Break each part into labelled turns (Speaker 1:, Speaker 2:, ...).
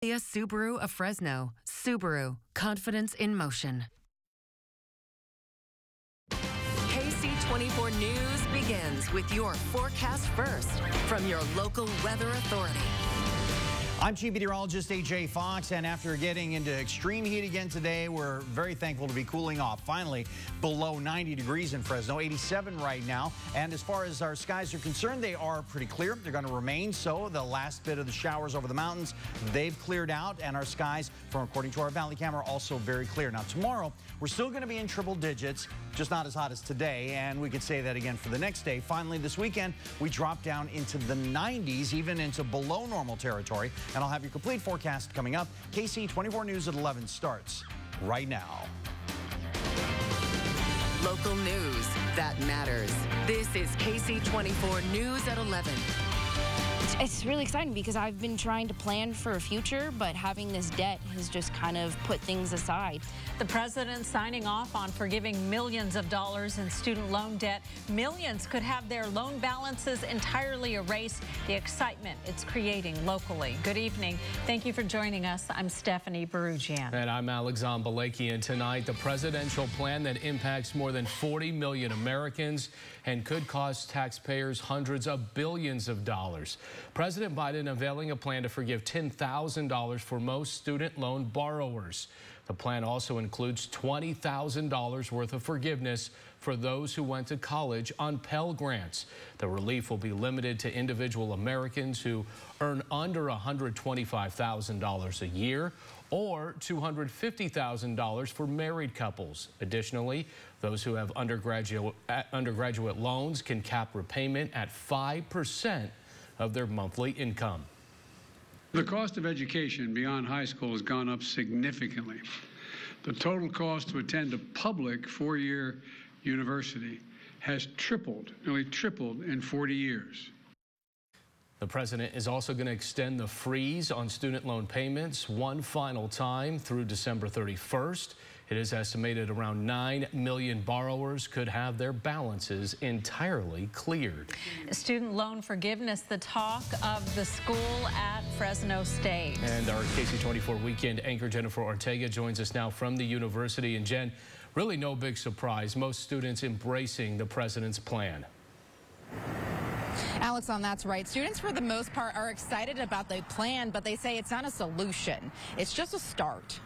Speaker 1: Subaru of Fresno. Subaru, confidence in motion. Ksee 24 News begins with your forecast first from your local weather authority.
Speaker 2: I'm Chief Meteorologist AJ Fox, and after getting into extreme heat again today, we're very thankful to be cooling off. Finally, below 90 degrees in Fresno, 87 right now. And as far as our skies are concerned, they are pretty clear. They're going to remain so. The last bit of the showers over the mountains, they've cleared out, and our skies, according to our valley camera, are also very clear. Now, tomorrow, we're still going to be in triple digits, just not as hot as today, and we could say that again for the next day. Finally, this weekend, we drop down into the 90s, even into below normal territory. And I'll have your complete forecast coming up. Ksee 24 News at 11 starts right now.
Speaker 1: Local news that matters. This is Ksee 24 News at 11.
Speaker 3: It's really exciting because I've been trying to plan for a future, but having this debt has just kind of put things aside.
Speaker 4: The president signing off on forgiving millions of dollars in student loan debt. Millions could have their loan balances entirely erased. The excitement it's creating locally. Good evening. Thank you for joining us. I'm Stephanie Barugian.
Speaker 5: And I'm Alexander Balaki. And tonight, the presidential plan that impacts more than 40 million Americans and could cost taxpayers hundreds of billions of dollars. President Biden unveiling a plan to forgive $10,000 for most student loan borrowers. The plan also includes $20,000 worth of forgiveness for those who went to college on Pell Grants. The relief will be limited to individual Americans who earn under $125,000 a year or $250,000 for married couples. Additionally, those who have undergraduate loans can cap repayment at 5% of their monthly income.
Speaker 6: The cost of education beyond high school has gone up significantly. The total cost to attend a public four-year university has tripled, nearly tripled in 40 years.
Speaker 5: The president is also going to extend the freeze on student loan payments one final time through December 31st. It is estimated around 9 million borrowers could have their balances entirely cleared.
Speaker 4: Student loan forgiveness, the talk of the school at Fresno State.
Speaker 5: And our Ksee 24 weekend anchor Jennifer Ortega joins us now from the university. And Jen, really no big surprise. Most students embracing the president's plan.
Speaker 7: Alex, that's right. Students, for the most part, are excited about the plan, but they say it's not a solution. It's just a start.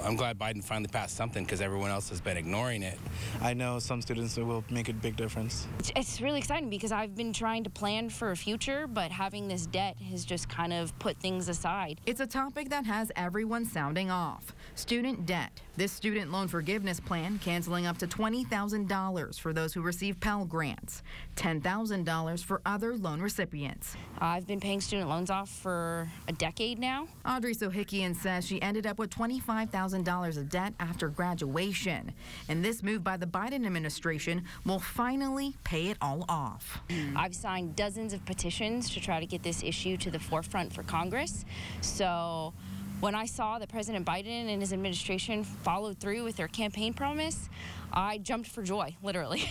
Speaker 8: I'm glad Biden finally passed something because everyone else has been ignoring it.
Speaker 9: I know some students it will make a big difference.
Speaker 3: It's really exciting because I've been trying to plan for a future, but having this debt has just kind of put things aside.
Speaker 7: It's a topic that has everyone sounding off. Student debt. This student loan forgiveness plan canceling up to $20,000 for those who receive Pell Grants, $10,000 for other loan recipients.
Speaker 3: I've been paying student loans off for a decade now.
Speaker 7: Audrey Sohikian says she ended up with $25,000 of debt after graduation. And this move by the Biden administration will finally pay it all off.
Speaker 3: I've signed dozens of petitions to try to get this issue to the forefront for Congress. So when I saw that President Biden and his administration followed through with their campaign promise, I jumped for joy, literally.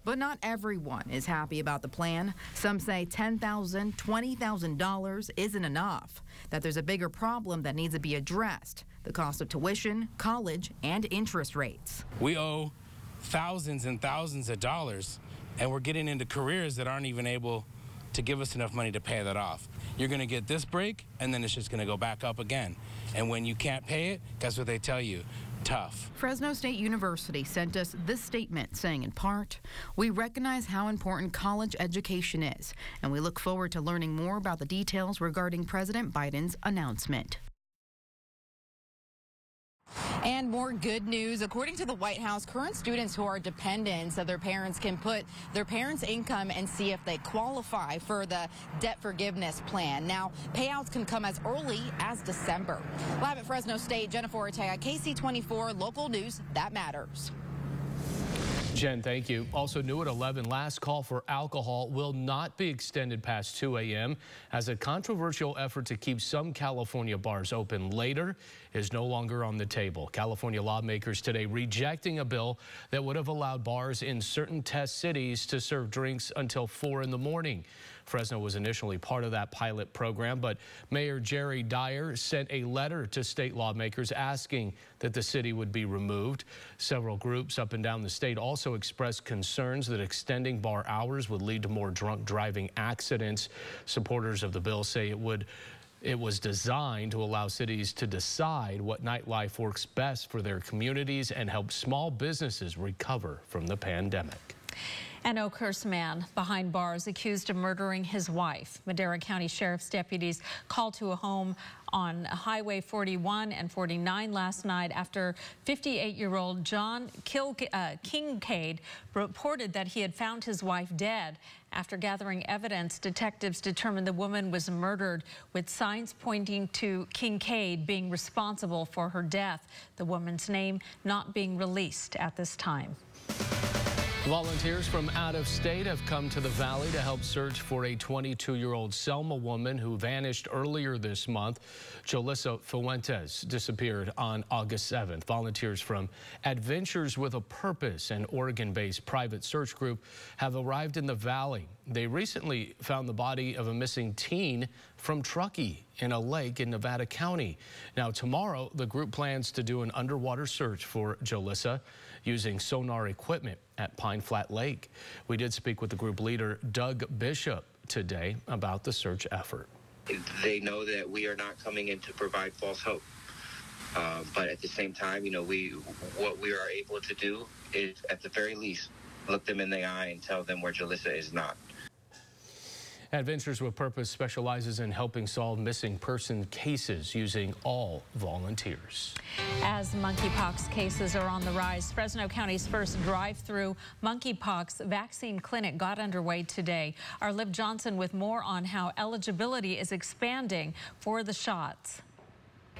Speaker 7: But not everyone is happy about the plan. Some say $10,000, $20,000 isn't enough, that there's a bigger problem that needs to be addressed: the cost of tuition, college, and interest rates.
Speaker 8: We owe thousands and thousands of dollars, and we're getting into careers that aren't even able to give us enough money to pay that off. You're going to get this break, and then it's just going to go back up again. And when you can't pay it, guess what they tell you? Tough.
Speaker 7: Fresno State University sent us this statement saying, in part, "We recognize how important college education is, and we look forward to learning more about the details regarding President Biden's announcement." And more good news. According to the White House, current students who are dependents of their parents can put their parents' income and see if they qualify for the debt forgiveness plan. Now, payouts can come as early as December. Live at Fresno State, Jennifer Ortega, Ksee 24, local news that matters.
Speaker 5: Jen, thank you. Also new at 11, last call for alcohol will not be extended past 2 a.m. as a controversial effort to keep some California bars open later is no longer on the table. California lawmakers today rejecting a bill that would have allowed bars in certain test cities to serve drinks until 4 in the morning. Fresno was initially part of that pilot program, but Mayor Jerry Dyer sent a letter to state lawmakers asking that the city would be removed. Several groups up and down the state also expressed concerns that extending bar hours would lead to more drunk driving accidents. Supporters of the bill say it was designed to allow cities to decide what nightlife works best for their communities and help small businesses recover from the pandemic.
Speaker 4: An Oakhurst man behind bars accused of murdering his wife. Madera County Sheriff's deputies called to a home on Highway 41 and 49 last night after 58-year-old John Kincaid reported that he had found his wife dead. After gathering evidence, detectives determined the woman was murdered, with signs pointing to Kincaid being responsible for her death. The woman's name not being released at this time.
Speaker 5: Volunteers from out of state have come to the valley to help search for a 22-year-old Selma woman who vanished earlier this month. Julissa Fuentes disappeared on August 7th. Volunteers from Adventures with a Purpose, an Oregon-based private search group, have arrived in the valley. They recently found the body of a missing teen from Truckee in a lake in Nevada County. Now, tomorrow, the group plans to do an underwater search for Julissa using sonar equipment at Pine Flat Lake. We did speak with the group leader, Doug Bishop, today about the search effort.
Speaker 10: They know that we are not coming in to provide false hope. But at the same time, what we are able to do is, at the very least, look them in the eye and tell them where Julissa is not.
Speaker 5: Adventures with Purpose specializes in helping solve missing person cases using all volunteers.
Speaker 4: As monkeypox cases are on the rise, Fresno County's first drive-through monkeypox vaccine clinic got underway today. Our Liv Johnson with more on how eligibility is expanding for the shots.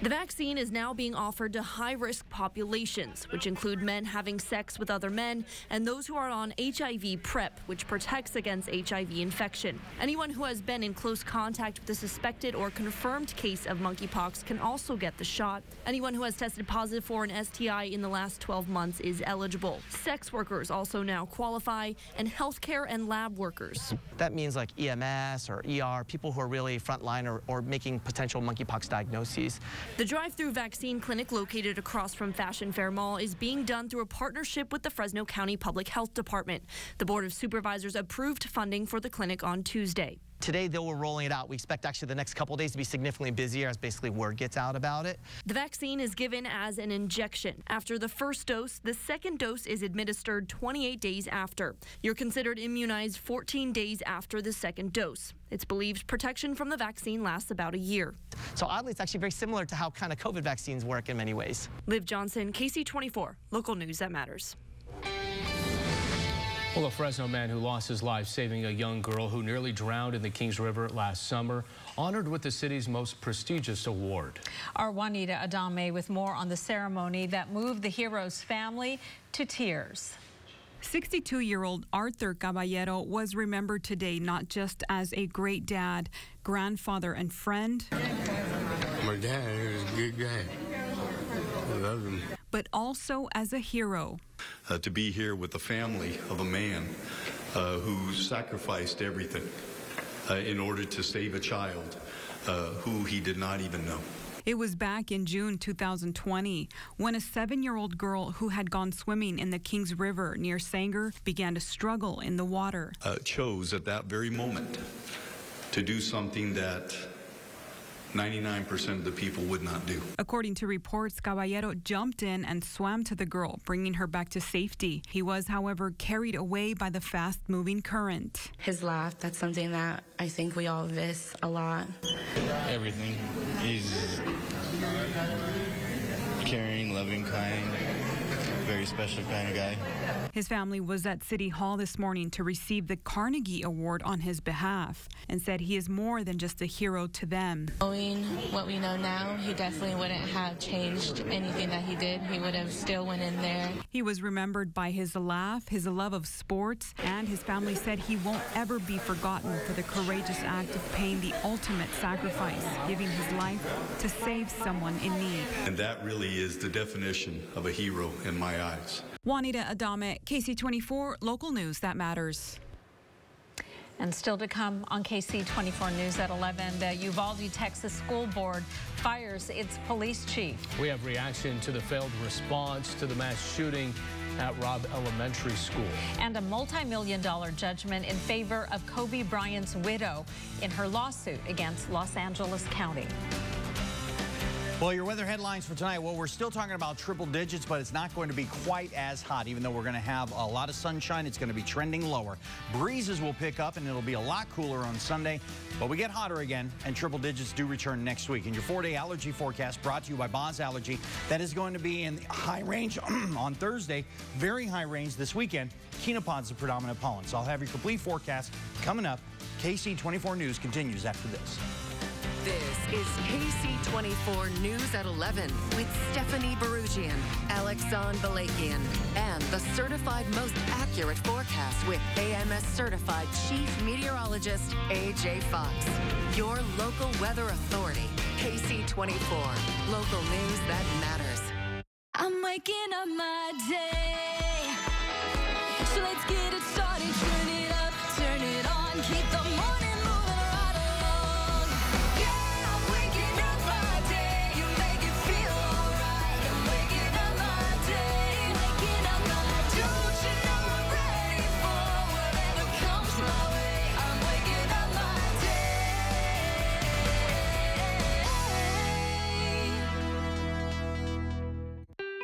Speaker 11: The vaccine is now being offered to high-risk populations, which include men having sex with other men and those who are on HIV PrEP, which protects against HIV infection. Anyone who has been in close contact with a suspected or confirmed case of monkeypox can also get the shot. Anyone who has tested positive for an STI in the last 12 months is eligible. Sex workers also now qualify, and healthcare and lab workers.
Speaker 12: That means like EMS or ER, people who are really frontline or making potential monkeypox diagnoses.
Speaker 11: The drive-through vaccine clinic located across from Fashion Fair Mall is being done through a partnership with the Fresno County Public Health Department. The Board of Supervisors approved funding for the clinic on Tuesday.
Speaker 12: Today, they were rolling it out. We expect actually the next couple of days to be significantly busier as basically word gets out about it.
Speaker 11: The vaccine is given as an injection. After the first dose, the second dose is administered 28 days after. You're considered immunized 14 days after the second dose. It's believed protection from the vaccine lasts about a year.
Speaker 12: So oddly, it's actually very similar to how kind of COVID vaccines work in many ways.
Speaker 11: Liv Johnson, Ksee 24, local news that matters.
Speaker 5: Well, a Fresno man who lost his life saving a young girl who nearly drowned in the Kings River last summer, honored with the city's most prestigious award.
Speaker 4: Our Juanita Adame with more on the ceremony that moved the hero's family to tears.
Speaker 13: 62-year-old Arthur Caballero was remembered today not just as a great dad, grandfather, and friend.
Speaker 14: My dad was a good guy. I love him.
Speaker 13: But also as a hero.
Speaker 15: To be here with the family of a man who sacrificed everything in order to save a child who he did not even know.
Speaker 13: It was back in June 2020 when a 7-year-old girl who had gone swimming in the Kings River near Sanger began to struggle in the water.
Speaker 15: Chose at that very moment to do something that 99% of the people would not do.
Speaker 13: According to reports, Caballero jumped in and swam to the girl, bringing her back to safety. He was, however, carried away by the fast-moving current.
Speaker 16: His laugh, that's something that I think we all miss a lot.
Speaker 9: Everything. He's caring, loving, kind, very special kind of guy.
Speaker 13: His family was at City Hall this morning to receive the Carnegie Award on his behalf and said he is more than just a hero to them.
Speaker 16: Knowing what we know now, he definitely wouldn't have changed anything that he did. He would have still went in there.
Speaker 13: He was remembered by his laugh, his love of sports, and his family said he won't ever be forgotten for the courageous act of paying the ultimate sacrifice, giving his life to save someone in need.
Speaker 15: And that really is the definition of a hero in my eyes.
Speaker 13: Juanita Adame, Ksee 24, local news that matters.
Speaker 4: And still to come on KC 24 News at 11, the Uvalde, Texas School Board fires its police chief.
Speaker 5: We have reaction to the failed response to the mass shooting at Robb Elementary School.
Speaker 4: And a multi-million-dollar judgment in favor of Kobe Bryant's widow in her lawsuit against Los Angeles County.
Speaker 2: Well, your weather headlines for tonight. Well, we're still talking about triple digits, but it's not going to be quite as hot. Even though we're going to have a lot of sunshine, it's going to be trending lower. Breezes will pick up, and it'll be a lot cooler on Sunday. But we get hotter again, and triple digits do return next week. And your 4-day allergy forecast brought to you by Boz Allergy. That is going to be in the high range on Thursday. Very high range this weekend. Quinopod's the predominant pollen. So I'll have your complete forecast coming up. KC 24 News continues after this.
Speaker 1: This is KC 24 News at 11 with Stephanie Barugian, Alexandre Balakian, and the certified most accurate forecast with AMS certified Chief Meteorologist AJ Fox. Your local weather authority, KC 24. Local news that matters.
Speaker 17: I'm waking up my day, so let's get it started. Turn it up, turn it on, keep the morning.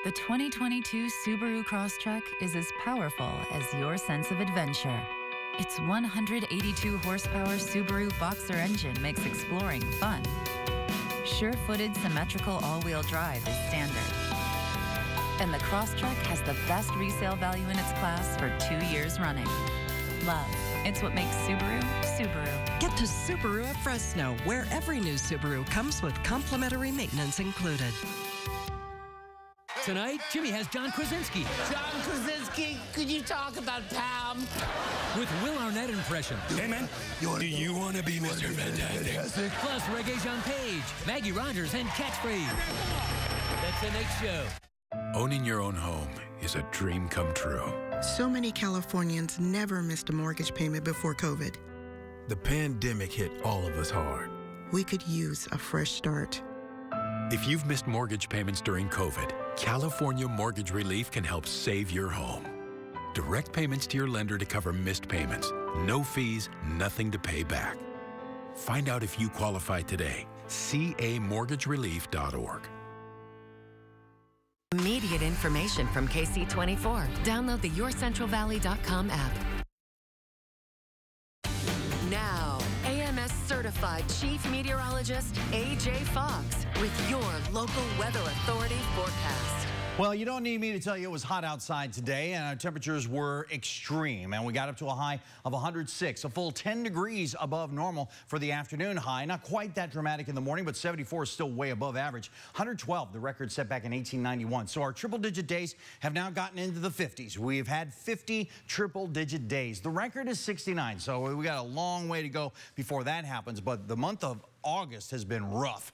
Speaker 18: The 2022 Subaru Crosstrek is as powerful as your sense of adventure. Its 182 horsepower Subaru Boxer engine makes exploring fun. Sure-footed symmetrical all-wheel drive is standard. And the Crosstrek has the best resale value in its class for 2 years running. Love. It's what makes Subaru, Subaru.
Speaker 19: Get to Subaru at Fresno, where every new Subaru comes with complimentary maintenance included.
Speaker 20: Tonight, Jimmy has John Krasinski.
Speaker 21: John Krasinski, could you talk about Pam?
Speaker 20: With Will Arnett impression.
Speaker 22: Hey, man, do you want to be Mr. Fantastic?
Speaker 20: Plus, Regé-Jean Page, Maggie Rogers, and Catchphrase. That's the next show.
Speaker 23: Owning your own home is a dream come true.
Speaker 24: So many Californians never missed a mortgage payment before COVID.
Speaker 23: The pandemic hit all of us hard.
Speaker 24: We could use a fresh start.
Speaker 23: If you've missed mortgage payments during COVID, California Mortgage Relief can help save your home. Direct payments to your lender to cover missed payments. No fees, nothing to pay back. Find out if you qualify today. camortgagerelief.org.
Speaker 1: Immediate information from KC24. Download the YourCentralValley.com app. Now, AMS certified Chief Meteorologist AJ Fox with your local weather authority forecast.
Speaker 2: Well, you don't need me to tell you it was hot outside today, and our temperatures were extreme, and we got up to a high of 106, a full 10 degrees above normal for the afternoon high. Not quite that dramatic in the morning, but 74 is still way above average. 112, the record set back in 1891. So our triple-digit days have now gotten into the 50s. We've had 50 triple-digit days. The record is 69, so we got a long way to go before that happens, but the month of August has been rough.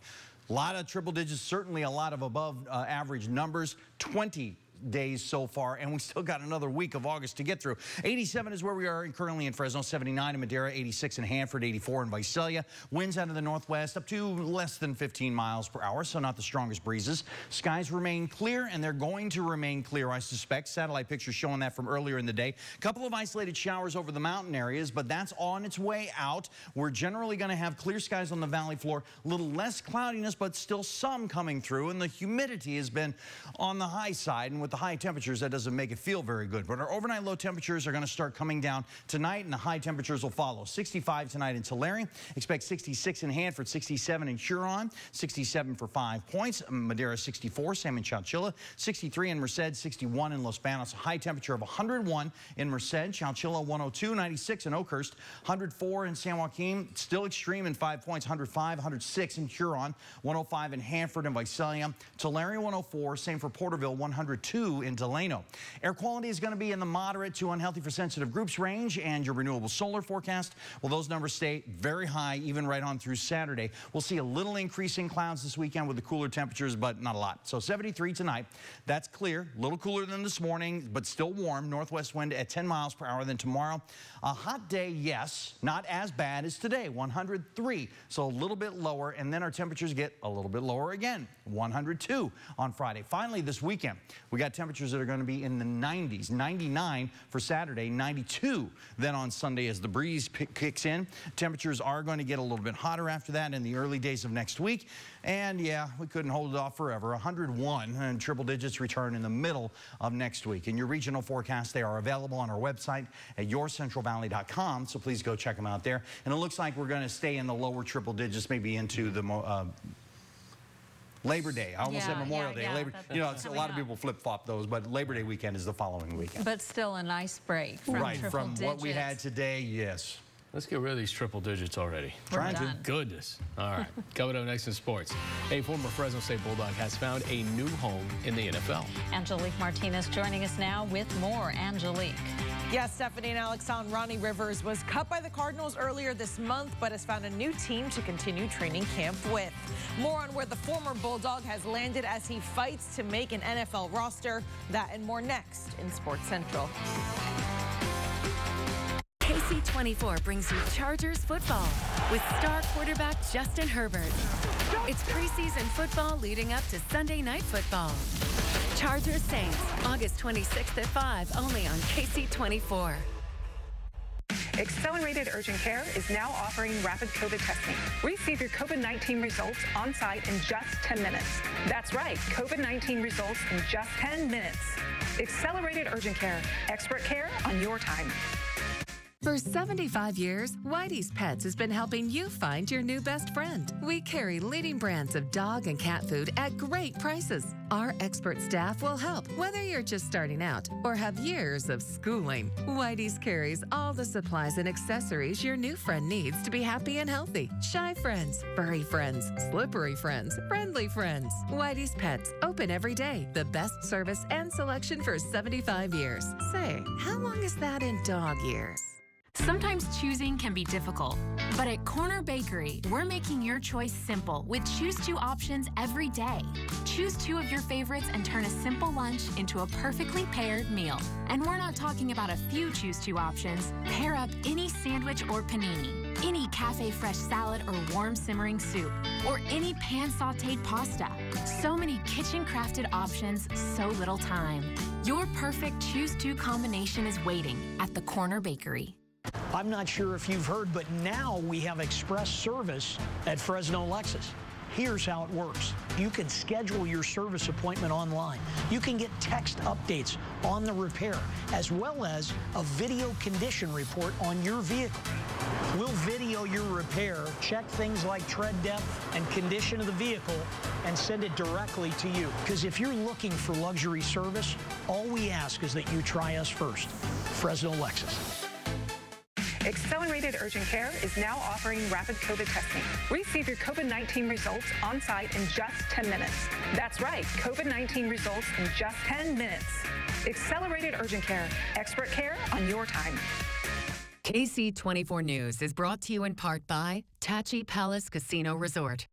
Speaker 2: A lot of triple digits, certainly a lot of above average numbers, 20 days so far, and we still got another week of August to get through. 87 is where we are currently in Fresno, 79 in Madera, 86 in Hanford, 84 in Visalia. Winds out of the northwest up to less than 15 miles per hour, so not the strongest breezes. Skies remain clear, and they're going to remain clear, I suspect. Satellite pictures showing that from earlier in the day. A couple of isolated showers over the mountain areas, but that's on its way out. We're generally going to have clear skies on the valley floor, a little less cloudiness, but still some coming through, and the humidity has been on the high side, and with the high temperatures, that doesn't make it feel very good. But our overnight low temperatures are going to start coming down tonight, and the high temperatures will follow. 65 tonight in Tulare. Expect 66 in Hanford, 67 in Huron, 67 for 5 points. Madera 64, Sam in Chowchilla, 63 in Merced, 61 in Los Banos. A high temperature of 101 in Merced, Chowchilla 102, 96 in Oakhurst, 104 in San Joaquin, still extreme in 5 points, 105, 106 in Huron, 105 in Hanford and Visalia. Tulare 104, same for Porterville 102. 2 in Delano. Air quality is going to be in the moderate to unhealthy for sensitive groups range, and your renewable solar forecast, well, those numbers stay very high even right on through Saturday. We'll see a little increase in clouds this weekend with the cooler temperatures, but not a lot. So 73 tonight. That's clear, a little cooler than this morning, but still warm. Northwest wind at 10 miles per hour. Then tomorrow, a hot day, yes, not as bad as today, 103. So a little bit lower, and then our temperatures get a little bit lower again, 102 on Friday. Finally, this weekend, we got temperatures that are going to be in the 90s, 99 for Saturday, 92 then on Sunday as the breeze kicks in. Temperatures are going to get a little bit hotter after that in the early days of next week. And yeah, we couldn't hold it off forever. 101 and triple digits return in the middle of next week. And your regional forecasts, they are available on our website at yourcentralvalley.com. So please go check them out there. And it looks like we're going to stay in the lower triple digits, maybe into the Labor Day. I almost said Memorial Day. Labor, you know, it's a lot of people flip-flop those, but Labor Day weekend is the following weekend.
Speaker 4: But still a nice break from triple digits.
Speaker 2: What we had today, yes.
Speaker 5: Let's get rid of these triple digits already.
Speaker 2: Trying to.
Speaker 5: Goodness. All right. Coming up next in sports, a former Fresno State Bulldog has found a new home in the NFL.
Speaker 4: Angelique Martinez joining us now with more. Angelique.
Speaker 3: Yes, Stephanie and Alex, on Ronnie Rivers was cut by the Cardinals earlier this month, but has found a new team to continue training camp with. More on where the former Bulldog has landed as he fights to make an NFL roster. That and more next in Sports Central.
Speaker 6: Ksee 24 brings you Chargers football with star quarterback Justin Herbert. It's preseason football leading up to Sunday night football. Chargers Saints, August 26th at 5, only on Ksee 24.
Speaker 7: Accelerated Urgent Care is now offering rapid COVID testing. Receive your COVID-19 results on site in just 10 minutes. That's right, COVID-19 results in just 10 minutes. Accelerated Urgent Care, expert care on your time.
Speaker 6: For 75 years, Whitey's Pets has been helping you find your new best friend. We carry leading brands of dog and cat food at great prices. Our expert staff will help, whether you're just starting out or have years of schooling. Whitey's carries all the supplies and accessories your new friend needs to be happy and healthy. Shy friends, furry friends, slippery friends, friendly friends. Whitey's Pets, open every day. The best service and selection for 75 years. Say, how long is that in dog years?
Speaker 8: Sometimes choosing can be difficult, but at Corner Bakery, we're making your choice simple with Choose 2 options every day. Choose 2 of your favorites and turn a simple lunch into a perfectly paired meal. And we're not talking about a few Choose 2 options. Pair up any sandwich or panini, any cafe fresh salad or warm simmering soup, or any pan sauteed pasta. So many kitchen crafted options, so little time. Your perfect Choose 2 combination is waiting at the Corner Bakery.
Speaker 25: I'm not sure if you've heard, but now we have express service at Fresno Lexus. Here's how it works. You can schedule your service appointment online. You can get text updates on the repair, as well as a video condition report on your vehicle. We'll video your repair, check things like tread depth and condition of the vehicle, and send it directly to you. Because if you're looking for luxury service, all we ask is that you try us first. Fresno Lexus.
Speaker 7: Accelerated Urgent Care is now offering rapid COVID testing. Receive your COVID-19 results on site in just 10 minutes. That's right, COVID-19 results in just 10 minutes. Accelerated Urgent Care, expert care on your time.
Speaker 6: Ksee 24 News is brought to you in part by Tachi Palace Casino Resort.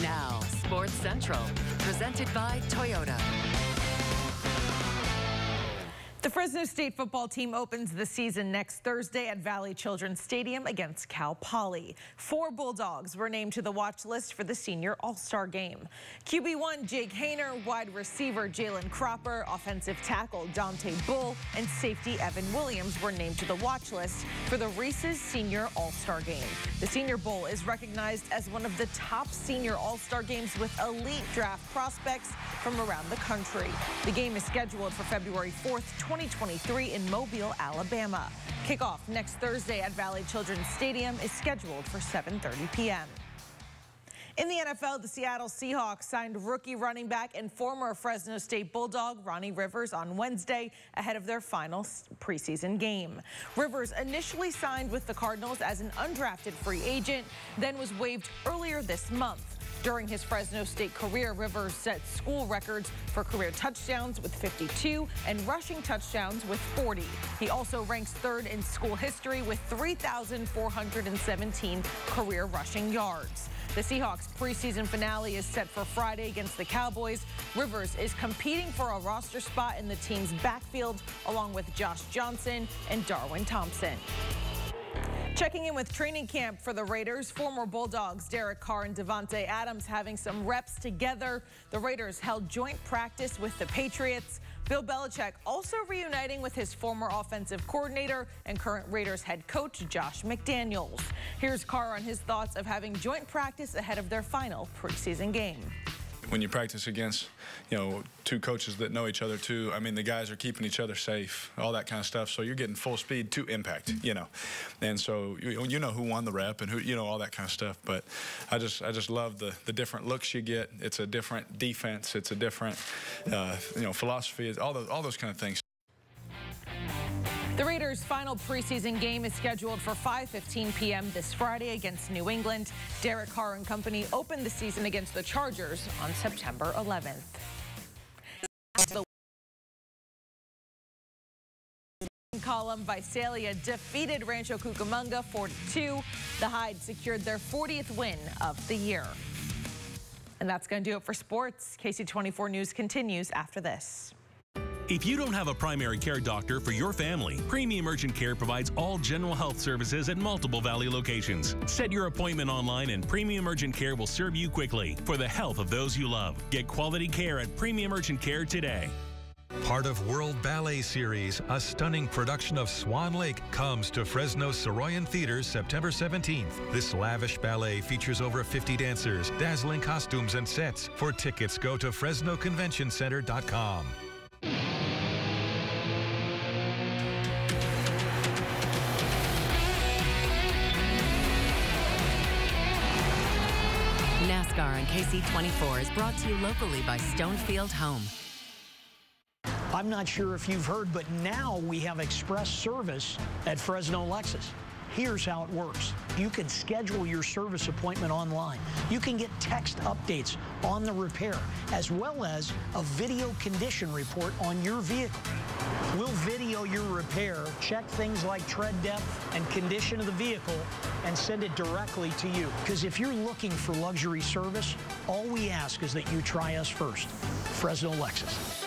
Speaker 6: Now, Sports Central, presented by Toyota.
Speaker 3: The Fresno State football team opens the season next Thursday at Valley Children's Stadium against Cal Poly. 4 Bulldogs were named to the watch list for the senior all-star game. QB1 Jake Hayner, wide receiver Jalen Cropper, offensive tackle Dante Bull, and safety Evan Williams were named to the watch list for the Reese's Senior All-Star Game. The Senior Bowl is recognized as one of the top senior all-star games with elite draft prospects from around the country. The game is scheduled for February 4th, 2023 in Mobile, Alabama. Kickoff next Thursday at Valley Children's Stadium is scheduled for 7:30 p.m. In the NFL, the Seattle Seahawks signed rookie running back and former Fresno State Bulldog Ronnie Rivers on Wednesday ahead of their final preseason game. Rivers initially signed with the Cardinals as an undrafted free agent, then was waived earlier this month. During his Fresno State career, Rivers set school records for career touchdowns with 52 and rushing touchdowns with 40. He also ranks third in school history with 3,417 career rushing yards. The Seahawks preseason finale is set for Friday against the Cowboys. Rivers is competing for a roster spot in the team's backfield along with Josh Johnson and Darwin Thompson. Checking in with training camp for the Raiders, former Bulldogs Derek Carr and Devontae Adams having some reps together. The Raiders held joint practice with the Patriots. Bill Belichick also reuniting with his former offensive coordinator and current Raiders head coach Josh McDaniels. Here's Carr on his thoughts of having joint practice ahead of their final preseason game.
Speaker 9: When you practice against, two coaches that know each other too, I mean, the guys are keeping each other safe, all that kind of stuff. So you're getting full speed to impact, And so you know who won the rep and who, all that kind of stuff. But I just love the different looks you get. It's a different defense. It's a different, philosophy. All those kind of things.
Speaker 3: The Raiders' final preseason game is scheduled for 5:15 p.m. this Friday against New England. Derek Carr and company opened the season against the Chargers on September 11th. The column, Visalia defeated Rancho Cucamonga 4-2. The Hides secured their 40th win of the year. And that's going to do it for sports. KC24 News continues after this.
Speaker 10: If you don't have a primary care doctor for your family, Premium Urgent Care provides all general health services at multiple Valley locations. Set your appointment online and Premium Urgent Care will serve you quickly for the health of those you love. Get quality care at Premium Urgent Care today.
Speaker 11: Part of World Ballet Series, a stunning production of Swan Lake, comes to Fresno Soroyan Theaters September 17th. This lavish ballet features over 50 dancers, dazzling costumes and sets. For tickets, go to FresnoConventionCenter.com.
Speaker 12: NASCAR on KC24 is brought to you locally by Stonefield Home.
Speaker 25: I'm not sure if you've heard, but now we have express service at Fresno Lexus. Here's how it works. You can schedule your service appointment online. You can get text updates on the repair, as well as a video condition report on your vehicle. We'll video your repair, check things like tread depth and condition of the vehicle, and send it directly to you. Because if you're looking for luxury service, all we ask is that you try us first. Fresno Lexus.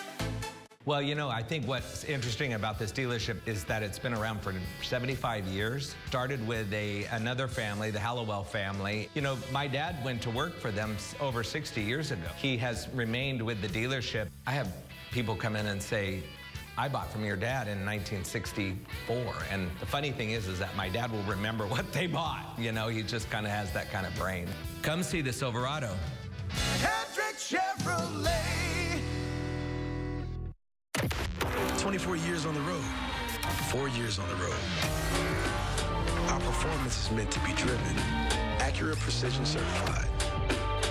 Speaker 14: Well, I think what's interesting about this dealership is that it's been around for 75 years. Started with another family, the Hallowell family. My dad went to work for them over 60 years ago. He has remained with the dealership. I have people come in and say, I bought from your dad in 1964. And the funny thing is that my dad will remember what they bought. He just kind of has that kind of brain. Come see the Silverado.
Speaker 26: Hendrick Chevrolet.
Speaker 22: 24 years on the road, 4 years on the road. Our performance is meant to be driven. Acura Precision Certified.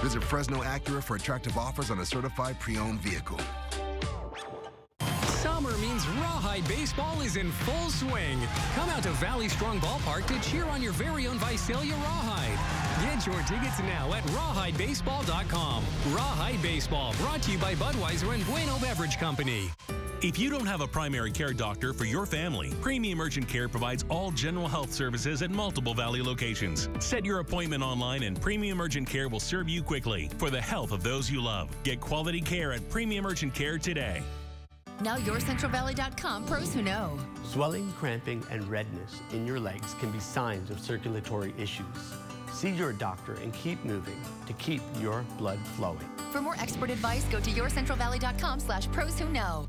Speaker 27: Visit Fresno Acura for attractive offers on a certified pre-owned vehicle.
Speaker 28: Summer means Rawhide Baseball is in full swing. Come out to Valley Strong Ballpark to cheer on your very own Visalia Rawhide. Get your tickets now at rawhidebaseball.com. Rawhide Baseball, brought to you by Budweiser and Bueno Beverage Company.
Speaker 10: If you don't have a primary care doctor for your family, Premium Urgent Care provides all general health services at multiple Valley locations. Set your appointment online and Premium Urgent Care will serve you quickly for the health of those you love. Get quality care at Premium Urgent Care today.
Speaker 12: Now YourCentralValley.com pros who know.
Speaker 29: Swelling, cramping, and redness in your legs can be signs of circulatory issues. See your doctor and keep moving to keep your blood flowing.
Speaker 12: For more expert advice, go to YourCentralValley.com/pros who know.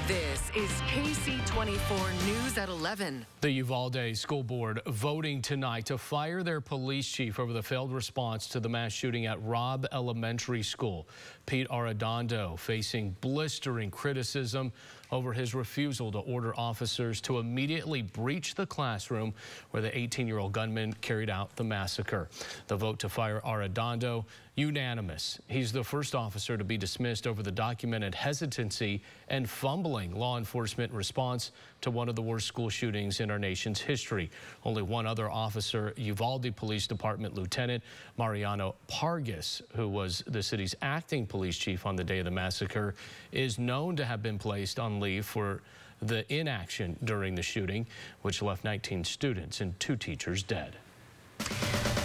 Speaker 1: This is KC24 News at 11.
Speaker 5: The Uvalde School Board voting tonight to fire their police chief over the failed response to the mass shooting at Robb Elementary School. Pete Arredondo facing blistering criticism over his refusal to order officers to immediately breach the classroom where the 18-year-old gunman carried out the massacre. The vote to fire Arredondo, unanimous. He's the first officer to be dismissed over the documented hesitancy and fumbling law enforcement response to one of the worst school shootings in our nation's history. Only one other officer, Uvalde Police Department Lieutenant Mariano Pargas, who was the city's acting police chief on the day of the massacre, is known to have been placed on leave for the inaction during the shooting, which left 19 students and 2 teachers dead.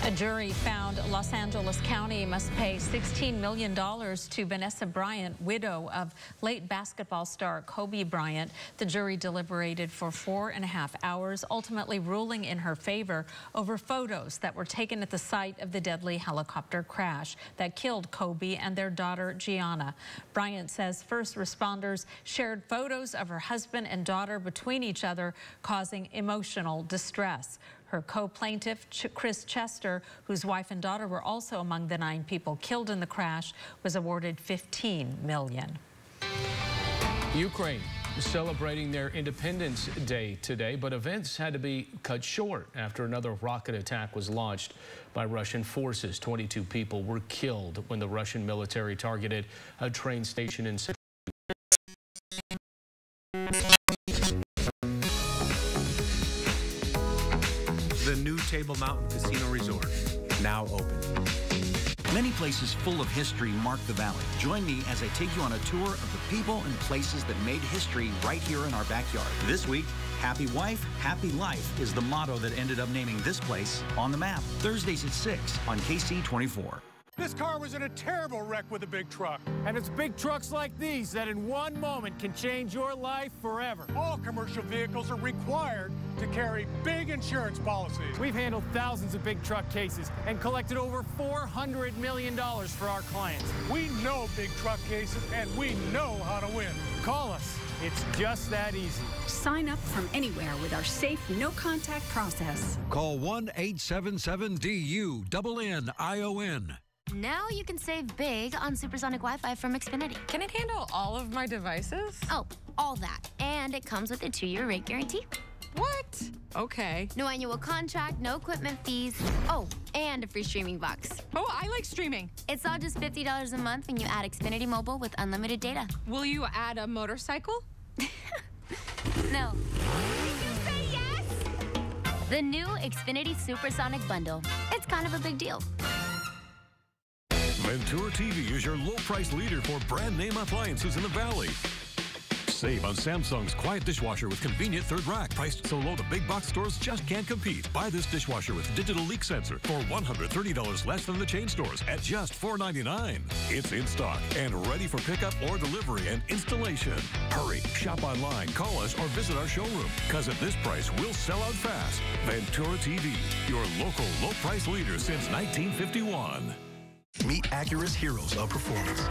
Speaker 4: A jury found Los Angeles County must pay $16 million to Vanessa Bryant, widow of late basketball star Kobe Bryant. The jury deliberated for 4.5 hours, ultimately ruling in her favor over photos that were taken at the site of the deadly helicopter crash that killed Kobe and their daughter Gianna. Bryant says first responders shared photos of her husband and daughter between each other, causing emotional distress. Her co-plaintiff, Chris Chester, whose wife and daughter were also among the 9 people killed in the crash, was awarded $15 million.
Speaker 5: Ukraine is celebrating their Independence Day today, but events had to be cut short after another rocket attack was launched by Russian forces. 22 people were killed when the Russian military targeted a train station in
Speaker 13: The new Table Mountain Casino Resort, now open.
Speaker 15: Many places full of history mark the valley. Join me as I take you on a tour of the people and places that made history right here in our backyard. This week, Happy Wife, Happy Life is the motto that ended up naming this place on the map. Thursdays at 6 on Ksee 24.
Speaker 16: This car was in a terrible wreck with a big truck. And it's big trucks like these that in one moment can change your life forever. All commercial vehicles are required to carry big insurance policies. We've handled thousands of big truck cases and collected over $400 million for our clients. We know big truck cases and we know how to win. Call us. It's just that easy.
Speaker 17: Sign up from anywhere with our safe, no-contact process.
Speaker 11: Call 1-877-DU-NNION.
Speaker 18: Now you can save big on supersonic Wi-Fi from Xfinity.
Speaker 19: Can it handle all of my devices?
Speaker 18: Oh, all that. And it comes with a 2-year rate guarantee.
Speaker 19: What? Okay.
Speaker 18: No annual contract, no equipment fees. Oh, and a free streaming box.
Speaker 19: Oh, I like streaming.
Speaker 18: It's all just $50 a month when you add Xfinity Mobile with unlimited data.
Speaker 19: Will you add a motorcycle?
Speaker 18: No. Did you say yes? The new Xfinity Supersonic Bundle. It's kind of a big deal.
Speaker 10: Ventura TV is your low-price leader for brand name appliances in the Valley. Save on Samsung's quiet dishwasher with convenient third rack. Priced so low the big box stores just can't compete. Buy this dishwasher with digital leak sensor for $130 less than the chain stores at just $4.99. It's in stock and ready for pickup or delivery and installation. Hurry, shop online, call us, or visit our showroom. Because at this price, we'll sell out fast. Ventura TV, your local low-price leader since 1951.
Speaker 22: Meet Acura's heroes of performance.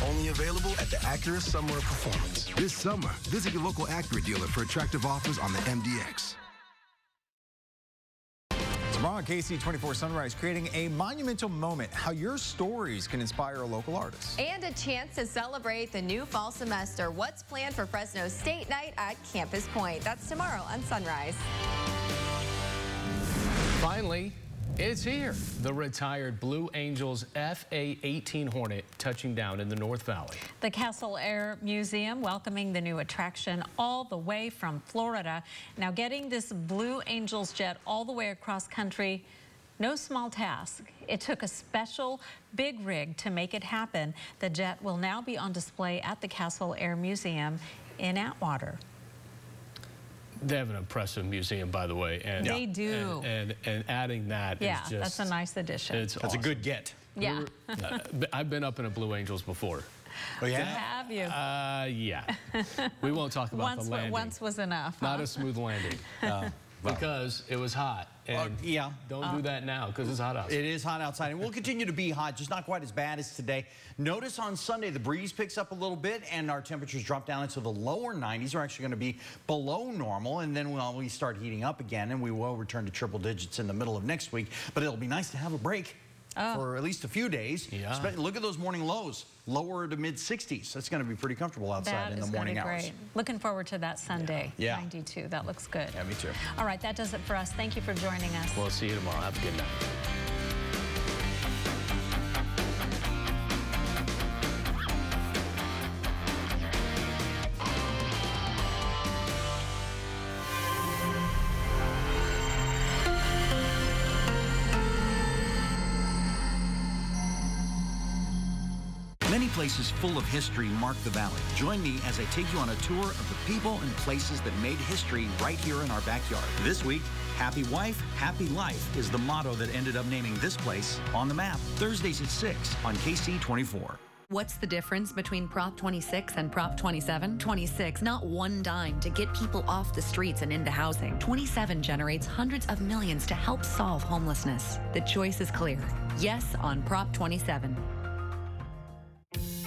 Speaker 22: Only available at the Acura Summer of Performance.
Speaker 27: This summer, visit your local Acura dealer for attractive offers on the MDX.
Speaker 20: Tomorrow on Ksee 24 Sunrise, creating a monumental moment, how your stories can inspire a local artist.
Speaker 21: And a chance to celebrate the new fall semester. What's planned for Fresno State Night at Campus Point? That's tomorrow on Sunrise.
Speaker 5: Finally, it's here. The retired Blue Angels FA-18 Hornet touching down in the North Valley.
Speaker 4: The Castle Air Museum welcoming the new attraction all the way from Florida. Now getting this Blue Angels jet all the way across country, no small task. It took a special big rig to make it happen. The jet will now be on display at the Castle Air Museum in Atwater.
Speaker 5: They have an impressive museum, by the way. And
Speaker 4: they do.
Speaker 5: And adding that is just...
Speaker 4: that's a nice addition.
Speaker 5: It's
Speaker 2: That's
Speaker 5: awesome.
Speaker 2: a good get.
Speaker 4: Yeah.
Speaker 5: I've been up in a Blue Angels before.
Speaker 2: Oh, yeah?
Speaker 4: Have you?
Speaker 5: Yeah. We won't talk about the landing.
Speaker 4: Once was enough.
Speaker 5: Not a smooth landing. Because it was hot. And
Speaker 2: yeah.
Speaker 5: Don't do that now because it's hot outside.
Speaker 2: It is hot outside, and we'll continue to be hot, just not quite as bad as today. Notice on Sunday the breeze picks up a little bit, and our temperatures drop down into the lower 90s. We're actually going to be below normal, and then we start heating up again, and we will return to triple digits in the middle of next week. But it'll be nice to have a break. for at least a few days.
Speaker 5: Yeah.
Speaker 2: Look at those morning lows, lower to mid 60s. That's going to be pretty comfortable outside in the morning hours.
Speaker 4: Great. Looking forward to that Sunday.
Speaker 2: Yeah.
Speaker 4: 92. That looks good.
Speaker 2: Yeah, me too.
Speaker 4: All right, that does it for us. Thank you for joining us.
Speaker 5: We'll see you tomorrow. Have a good night.
Speaker 15: Many places full of history mark the valley. Join me as I take you on a tour of the people and places that made history right here in our backyard. This week, Happy Wife, Happy Life is the motto that ended up naming this place on the map. Thursdays at 6 on Ksee 24.
Speaker 12: What's the difference between Prop 26 and Prop 27? 26, not one dime to get people off the streets and into housing. 27 generates hundreds of millions to help solve homelessness. The choice is clear. Yes on Prop 27.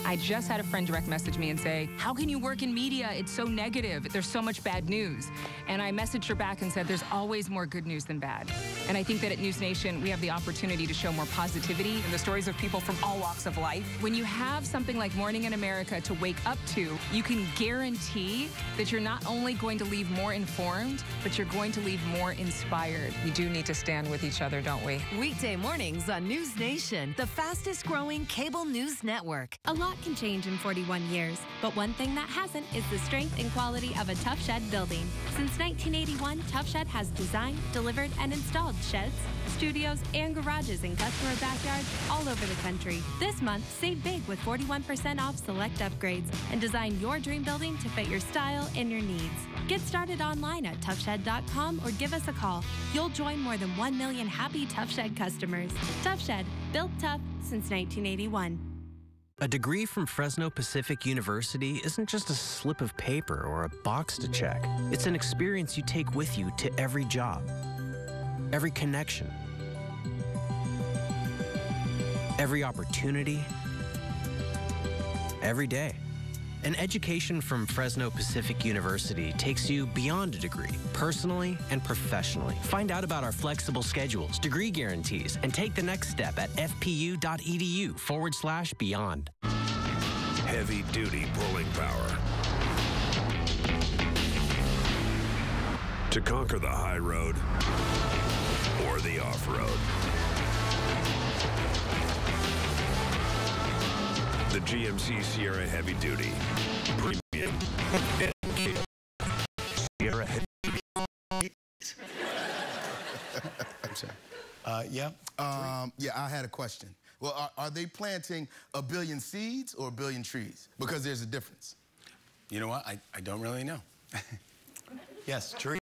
Speaker 3: I just had a friend direct message me and say, how can you work in media? It's so negative. There's so much bad news. And I messaged her back and said, there's always more good news than bad. And I think that at News Nation, we have the opportunity to show more positivity and the stories of people from all walks of life. When you have something like Morning in America to wake up to, you can guarantee that you're not only going to leave more informed, but you're going to leave more inspired.
Speaker 19: We do need to stand with each other, don't we?
Speaker 6: Weekday mornings on News Nation, the fastest growing cable news network.
Speaker 7: A lot can change in 41 years, but one thing that hasn't is the strength and quality of a Tough Shed building. Since 1981, Tough Shed has designed, delivered, and installed sheds, studios, and garages in customer backyards all over the country. This month, save big with 41% off select upgrades and design your dream building to fit your style and your needs. Get started online at toughshed.com or give us a call. You'll join more than 1 million happy Tough Shed customers. Tough Shed, built tough since 1981.
Speaker 8: A degree from Fresno Pacific University isn't just a slip of paper or a box to check. It's an experience you take with you to every job, every connection, every opportunity, every day. An education from Fresno Pacific University takes you beyond a degree, personally and professionally. Find out about our flexible schedules, degree guarantees, and take the next step at fpu.edu/beyond.
Speaker 9: Heavy-duty pulling power to conquer the high road or the off-road. The GMC Sierra Heavy Duty. Premium. Sierra Heavy Duty.
Speaker 22: I'm sorry. Yeah, I had a question. Well, are they planting 1 billion seeds or 1 billion trees? Because there's a difference.
Speaker 13: You know what? I don't really know.
Speaker 22: Yes, tree.